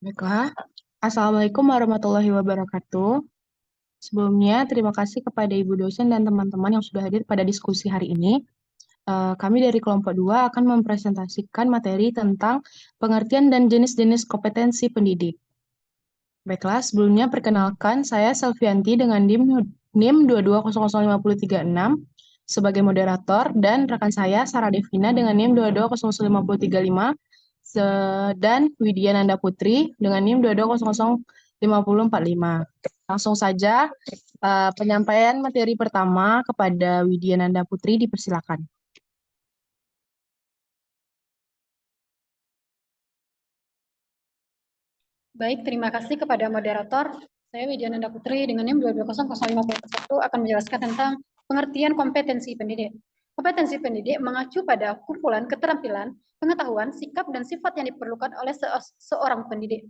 Baiklah, Assalamualaikum warahmatullahi wabarakatuh. Sebelumnya, terima kasih kepada Ibu dosen dan teman-teman yang sudah hadir pada diskusi hari ini. Kami dari kelompok 2 akan mempresentasikan materi tentang pengertian dan jenis-jenis kompetensi pendidik. Baiklah, sebelumnya perkenalkan saya Selvianti dengan NIM 2200536 sebagai moderator dan rekan saya Sarah Devina dengan NIM 2200535 dan Widya Nanda Putri dengan NIM 2205045. Langsung saja penyampaian materi pertama kepada Widya Nanda Putri dipersilakan. Baik, terima kasih kepada moderator. Saya Widya Nanda Putri dengan NIM 2200541 akan menjelaskan tentang pengertian kompetensi pendidik. Kompetensi pendidik mengacu pada kumpulan keterampilan, pengetahuan, sikap, dan sifat yang diperlukan oleh seorang pendidik,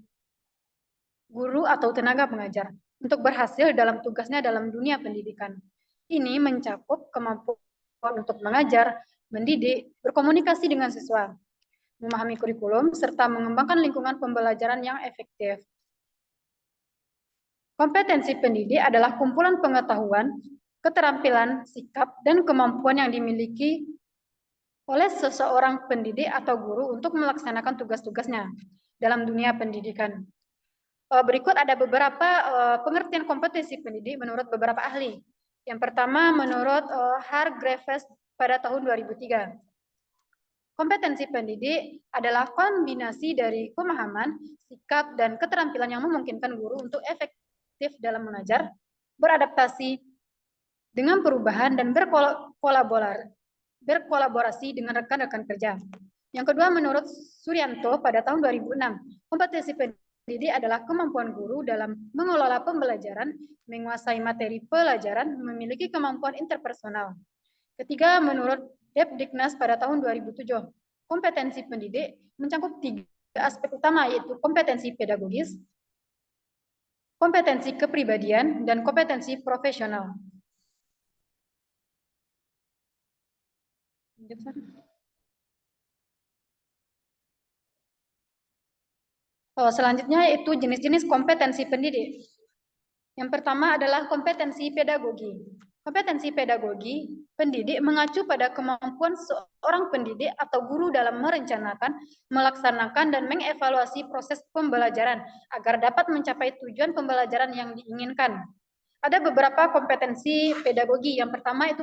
guru atau tenaga pengajar untuk berhasil dalam tugasnya dalam dunia pendidikan. Ini mencakup kemampuan untuk mengajar, mendidik, berkomunikasi dengan siswa, memahami kurikulum, serta mengembangkan lingkungan pembelajaran yang efektif. Kompetensi pendidik adalah kumpulan pengetahuan, keterampilan, sikap, dan kemampuan yang dimiliki oleh seseorang pendidik atau guru untuk melaksanakan tugas-tugasnya dalam dunia pendidikan. Berikut ada beberapa pengertian kompetensi pendidik menurut beberapa ahli. Yang pertama menurut Hargreaves pada tahun 2003. Kompetensi pendidik adalah kombinasi dari pemahaman, sikap, dan keterampilan yang memungkinkan guru untuk efektif dalam mengajar, beradaptasi dengan perubahan, dan berkolaborasi dengan rekan-rekan kerja. Yang kedua, menurut Suryanto pada tahun 2006, kompetensi pendidik adalah kemampuan guru dalam mengelola pembelajaran, menguasai materi pelajaran, memiliki kemampuan interpersonal. Ketiga, menurut Debdiknas pada tahun 2007, kompetensi pendidik mencakup 3 aspek utama, yaitu kompetensi pedagogis, kompetensi kepribadian, dan kompetensi profesional. Selanjutnya yaitu jenis-jenis kompetensi pendidik. Yang pertama adalah kompetensi pedagogi. Kompetensi pedagogi pendidik mengacu pada kemampuan seorang pendidik atau guru dalam merencanakan, melaksanakan, dan mengevaluasi proses pembelajaran agar dapat mencapai tujuan pembelajaran yang diinginkan. Ada beberapa kompetensi pedagogi. Yang pertama itu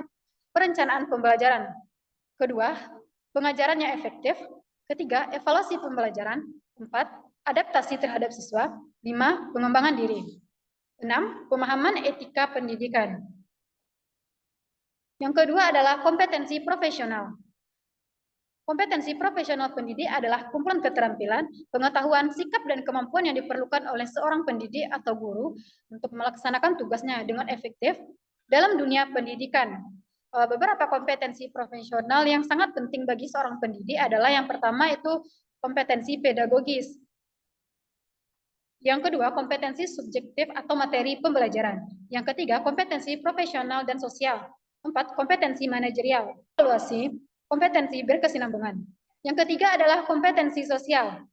perencanaan pembelajaran. Kedua, pengajaran yang efektif. Ketiga, evaluasi pembelajaran. 4, adaptasi terhadap siswa. 5, pengembangan diri. 6, pemahaman etika pendidikan. Yang kedua adalah kompetensi profesional. Kompetensi profesional pendidik adalah kumpulan keterampilan, pengetahuan, sikap, dan kemampuan yang diperlukan oleh seorang pendidik atau guru untuk melaksanakan tugasnya dengan efektif dalam dunia pendidikan. Beberapa kompetensi profesional yang sangat penting bagi seorang pendidik adalah yang pertama itu kompetensi pedagogis. Yang kedua, kompetensi subjektif atau materi pembelajaran. Yang ketiga, kompetensi profesional dan sosial. 4, kompetensi manajerial. Evaluasi, kompetensi berkesinambungan. Yang ketiga adalah kompetensi sosial.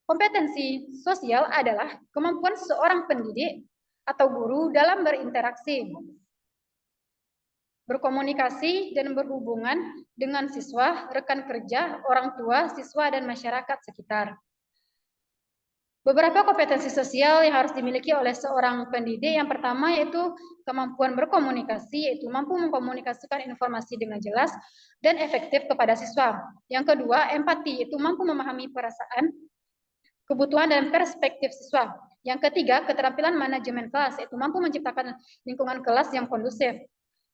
Kompetensi sosial adalah kemampuan seorang pendidik atau guru dalam berinteraksi, berkomunikasi, dan berhubungan dengan siswa, rekan kerja, orang tua, siswa, dan masyarakat sekitar. Beberapa kompetensi sosial yang harus dimiliki oleh seorang pendidik, yang pertama yaitu kemampuan berkomunikasi, yaitu mampu mengkomunikasikan informasi dengan jelas dan efektif kepada siswa. Yang kedua, empati, yaitu mampu memahami perasaan, kebutuhan, dan perspektif siswa. Yang ketiga, keterampilan manajemen kelas, yaitu mampu menciptakan lingkungan kelas yang kondusif.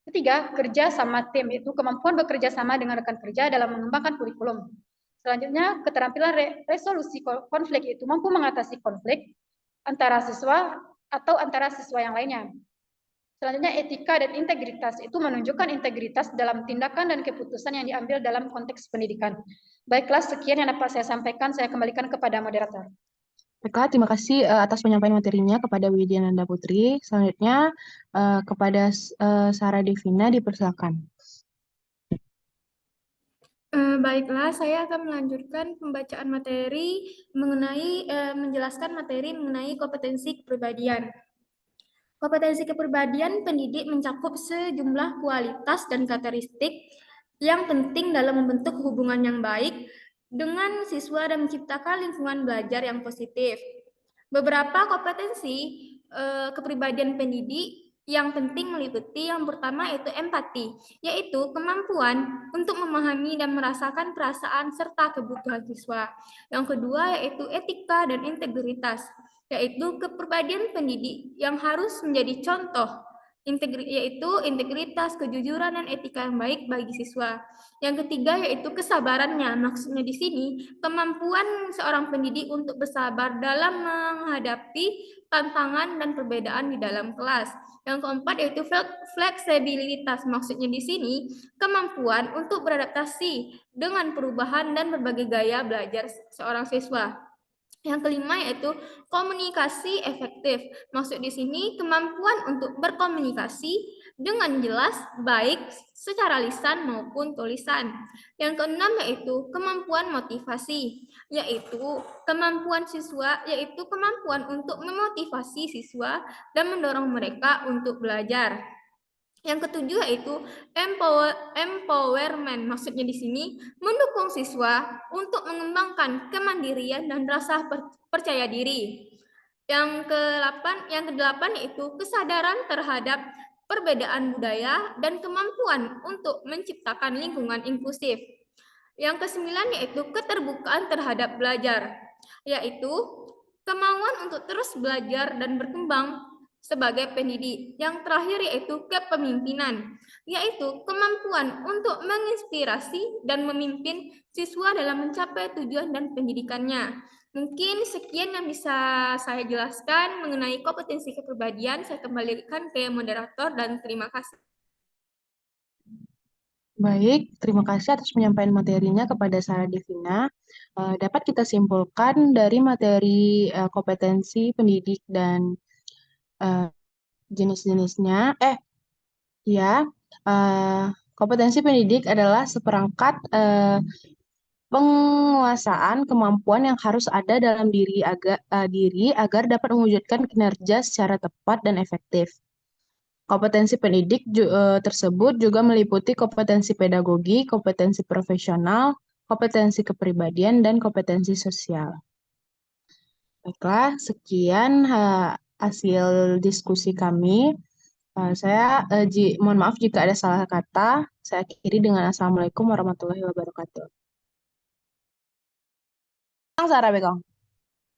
Ketiga, kerja sama tim, yaitu kemampuan bekerja sama dengan rekan kerja dalam mengembangkan kurikulum. Selanjutnya, keterampilan resolusi konflik, itu mampu mengatasi konflik antara siswa atau antara siswa yang lainnya. Selanjutnya, etika dan integritas, itu menunjukkan integritas dalam tindakan dan keputusan yang diambil dalam konteks pendidikan. Baiklah, sekian yang dapat saya sampaikan, saya kembalikan kepada moderator. Baiklah, terima kasih atas penyampaian materinya kepada Widya Nanda Putri. Selanjutnya, kepada Sarah Devina dipersilakan. Baiklah, saya akan melanjutkan pembacaan materi menjelaskan materi mengenai kompetensi kepribadian. Kompetensi kepribadian pendidik mencakup sejumlah kualitas dan karakteristik yang penting dalam membentuk hubungan yang baik dengan siswa dan menciptakan lingkungan belajar yang positif. Beberapa kompetensi kepribadian pendidik yang penting meliputi yang pertama yaitu empati, yaitu kemampuan untuk memahami dan merasakan perasaan serta kebutuhan siswa. Yang kedua yaitu etika dan integritas, yaitu kepribadian pendidik yang harus menjadi contoh, yaitu integritas, kejujuran, dan etika yang baik bagi siswa. Yang ketiga yaitu kesabarannya. Maksudnya di sini kemampuan seorang pendidik untuk bersabar dalam menghadapi tantangan dan perbedaan di dalam kelas. Yang keempat yaitu fleksibilitas. Maksudnya di sini kemampuan untuk beradaptasi dengan perubahan dan berbagai gaya belajar seorang siswa. Yang kelima yaitu komunikasi efektif. Maksud di sini kemampuan untuk berkomunikasi dengan jelas baik secara lisan maupun tulisan. Yang keenam yaitu kemampuan motivasi, yaitu kemampuan untuk memotivasi siswa dan mendorong mereka untuk belajar. Yang ketujuh yaitu empowerment. Maksudnya di sini mendukung siswa untuk mengembangkan kemandirian dan rasa percaya diri. Yang kedelapan yaitu kesadaran terhadap perbedaan budaya dan kemampuan untuk menciptakan lingkungan inklusif. Yang kesembilan yaitu keterbukaan terhadap belajar, yaitu kemauan untuk terus belajar dan berkembang sebagai pendidik. Yang terakhir yaitu kepemimpinan, yaitu kemampuan untuk menginspirasi dan memimpin siswa dalam mencapai tujuan dan pendidikannya. Mungkin sekian yang bisa saya jelaskan mengenai kompetensi kepribadian. Saya kembalikan ke moderator dan terima kasih. Baik, terima kasih atas penyampaian materinya kepada Sarah Devina. Dapat kita simpulkan dari materi kompetensi pendidik dan jenis-jenisnya. Ya, kompetensi pendidik adalah seperangkat penguasaan kemampuan yang harus ada dalam diri agar dapat mewujudkan kinerja secara tepat dan efektif. Kompetensi pendidik tersebut juga meliputi kompetensi pedagogi, kompetensi profesional, kompetensi kepribadian, dan kompetensi sosial. Baiklah, sekian hasil diskusi kami. Mohon maaf jika ada salah kata. Saya akhiri dengan Assalamualaikum warahmatullahi wabarakatuh. Sarah Bekong.